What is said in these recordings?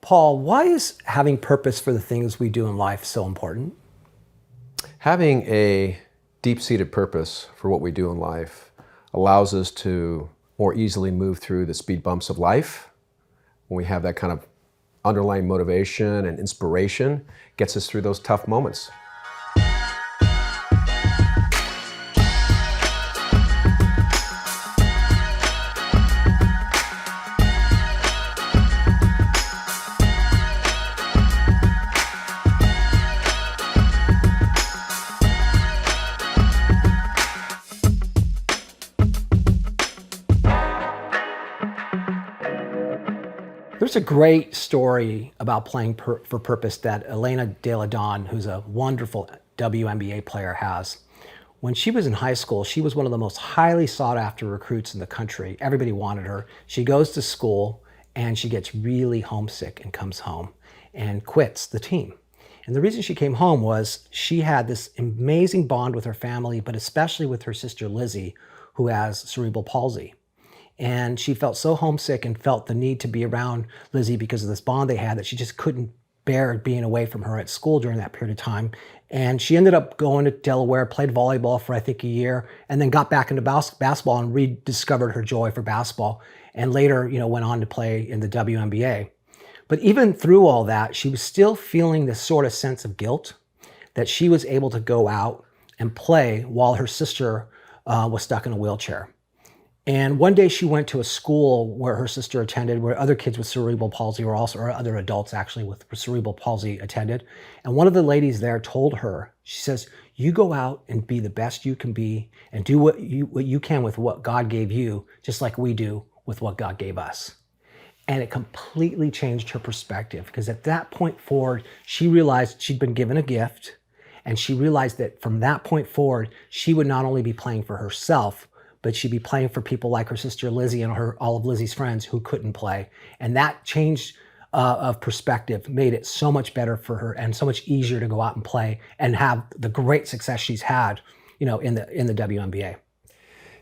Paul, why is having purpose for the things we do in life so important? Having a deep-seated purpose for what we do in life allows us to more easily move through the speed bumps of life. When we have that kind of underlying motivation and inspiration, gets us through those tough moments. There's a great story about playing for purpose that Elena De La Don, who's a wonderful WNBA player, has. When she was in high school, she was one of the most highly sought after recruits in the country. Everybody wanted her. She goes to school and she gets really homesick and comes home and quits the team. And the reason she came home was she had this amazing bond with her family, but especially with her sister Lizzie, who has cerebral palsy. And she felt so homesick and felt the need to be around Lizzie because of this bond they had that she just couldn't bear being away from her at school during that period of time. And she ended up going to Delaware, played volleyball for I think a year, and then got back into basketball and rediscovered her joy for basketball. And later, went on to play in the WNBA. But even through all that, she was still feeling this sort of sense of guilt that she was able to go out and play while her sister was stuck in a wheelchair. And one day she went to a school where her sister attended, where other kids with cerebral palsy or other adults actually with cerebral palsy attended. And one of the ladies there told her, she says, you go out and be the best you can be and do what you can with what God gave you, just like we do with what God gave us. And it completely changed her perspective, because at that point forward, she realized she'd been given a gift, and she realized that from that point forward, she would not only be playing for herself, but she'd be playing for people like her sister Lizzie and all of Lizzie's friends who couldn't play. And that change of perspective made it so much better for her and so much easier to go out and play and have the great success she's had, in the WNBA.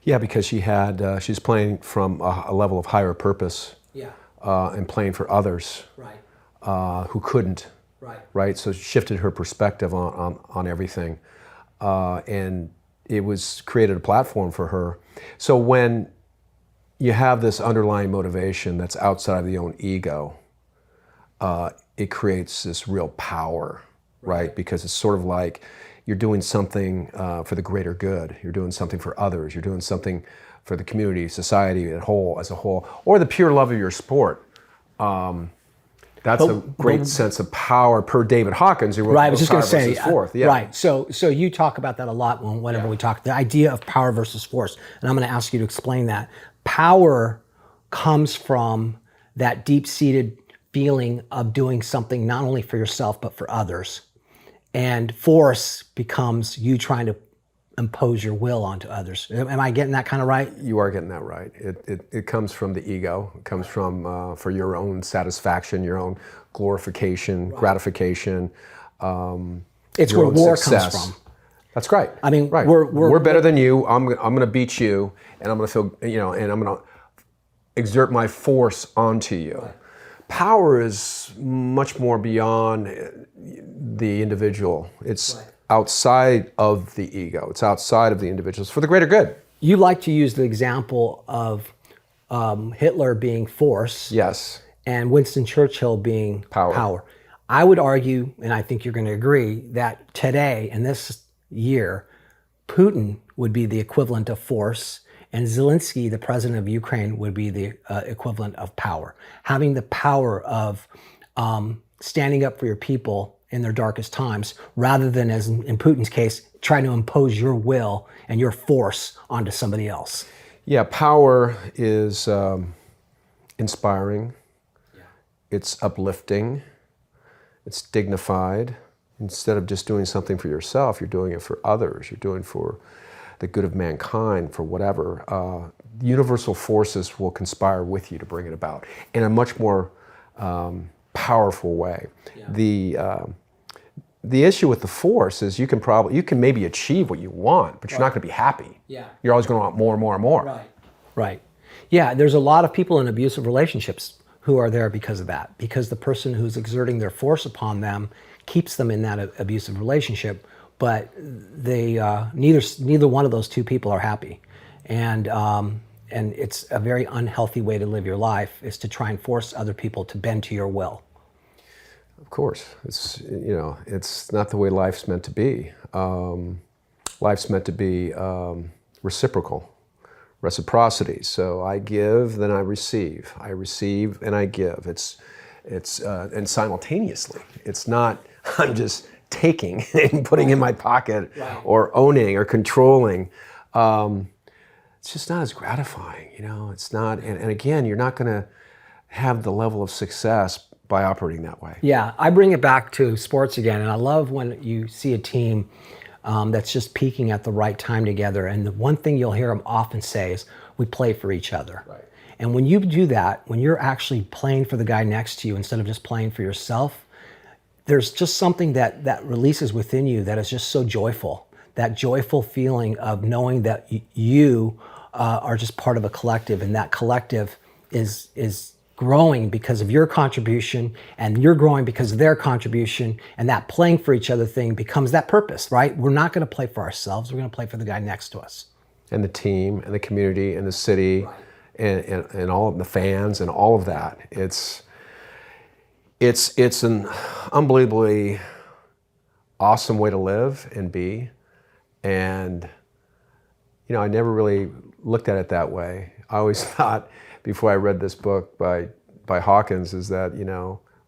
Yeah, because she's playing from a level of higher purpose. Yeah. And playing for others. Right. Who couldn't. Right. Right. So it shifted her perspective on everything, and it created a platform for her. So when you have this underlying motivation that's outside of the own ego, it creates this real power, right? Because it's sort of like you're doing something for the greater good. You're doing something for others. You're doing something for the community, society as a whole, or the pure love of your sport. That's a great sense of power per David Hawkins, who wrote Right, I was just going to say, yeah. Right. So you talk about that a lot whenever we talk, the idea of power versus force. And I'm going to ask you to explain that. Power comes from that deep-seated feeling of doing something not only for yourself, but for others. And force becomes you trying to impose your will onto others. Am I getting that kind of right? You are getting that right. It comes from the ego. It comes from for your own satisfaction, your own glorification, gratification. It's where war comes from. That's right. I mean, right. We're better than you. I'm going to beat you, and I'm going to feel, and I'm going to exert my force onto you. Right. Power is much more beyond the individual. It's outside of the ego. It's outside of the individuals for the greater good. You like to use the example of Hitler being force. Yes. And Winston Churchill being power. I would argue, and I think you're going to agree, that today, in this year, Putin would be the equivalent of force, and Zelensky, the president of Ukraine, would be the equivalent of power. Having the power of standing up for your people in their darkest times, rather than, as in Putin's case, trying to impose your will and your force onto somebody else. Yeah, power is inspiring, it's uplifting, it's dignified. Instead of just doing something for yourself, you're doing it for others, you're doing for the good of mankind, for whatever. Universal forces will conspire with you to bring it about in a much more powerful way. Yeah. The issue with the force is you can maybe achieve what you want, but you're not going to be happy. Yeah. You're always going to want more and more and more. Right. Right. Yeah, there's a lot of people in abusive relationships who are there because of that, because the person who's exerting their force upon them keeps them in that abusive relationship, but they neither one of those two people are happy. And it's a very unhealthy way to live your life, is to try and force other people to bend to your will. Of course, it's it's not the way life's meant to be. Life's meant to be reciprocal, reciprocity. So I give, then I receive. I receive and I give. It's and simultaneously. It's not I'm just taking and putting in my pocket, or owning or controlling. It's just not as gratifying, It's not, and again, you're not going to have the level of success by operating that way. Yeah, I bring it back to sports again, and I love when you see a team that's just peaking at the right time together. And the one thing you'll hear them often say is, "We play for each other." Right. And when you do that, when you're actually playing for the guy next to you instead of just playing for yourself, there's just something that releases within you that is just so joyful. That joyful feeling of knowing that you are just part of a collective, and that collective is growing because of your contribution, and you're growing because of their contribution, and that playing for each other thing becomes that purpose, right? We're not going to play for ourselves. We're going to play for the guy next to us. And the team, and the community, and the city, and all of the fans, and all of that. It's an unbelievably awesome way to live and be. And, I never really looked at it that way. I always thought, before I read this book by Hawkins, is that,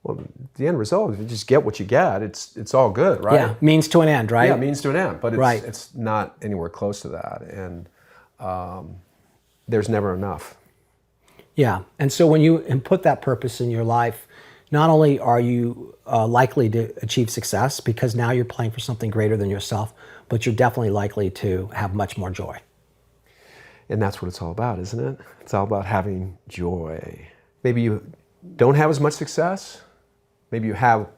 well, the end result, if you just get what you get, it's all good, right? Yeah, means to an end, right? Yeah, means to an end, but it's not anywhere close to that. And there's never enough. Yeah, and so when you put that purpose in your life, not only are you likely to achieve success because now you're playing for something greater than yourself, but you're definitely likely to have much more joy. And that's what it's all about, isn't it? It's all about having joy. Maybe you don't have as much success. Maybe you have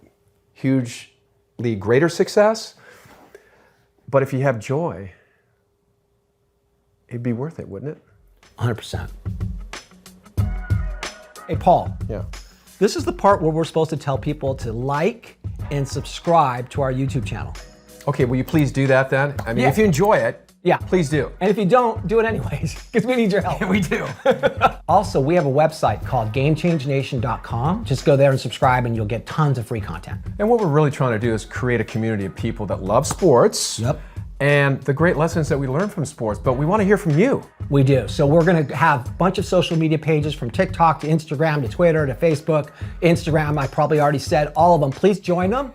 hugely greater success. But if you have joy, it'd be worth it, wouldn't it? 100%. Hey, Paul. Yeah. This is the part where we're supposed to tell people to like and subscribe to our YouTube channel. Okay, will you please do that then? I mean, if you enjoy it, please do. And if you don't, do it anyways, because we need your help. We do. Also, we have a website called GameChangeNation.com. Just go there and subscribe, and you'll get tons of free content. And what we're really trying to do is create a community of people that love sports. Yep. And the great lessons that we learn from sports, but we want to hear from you. We do. So we're going to have a bunch of social media pages, from TikTok to Instagram to Twitter to Facebook. Instagram, I probably already said all of them. Please join them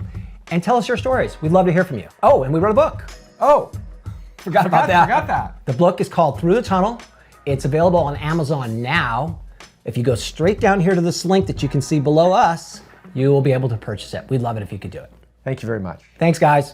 and tell us your stories. We'd love to hear from you. Oh, and we wrote a book. Oh, forgot about that. Forgot that. The book is called Through the Tunnel. It's available on Amazon now. If you go straight down here to this link that you can see below us, you will be able to purchase it. We'd love it if you could do it. Thank you very much. Thanks, guys.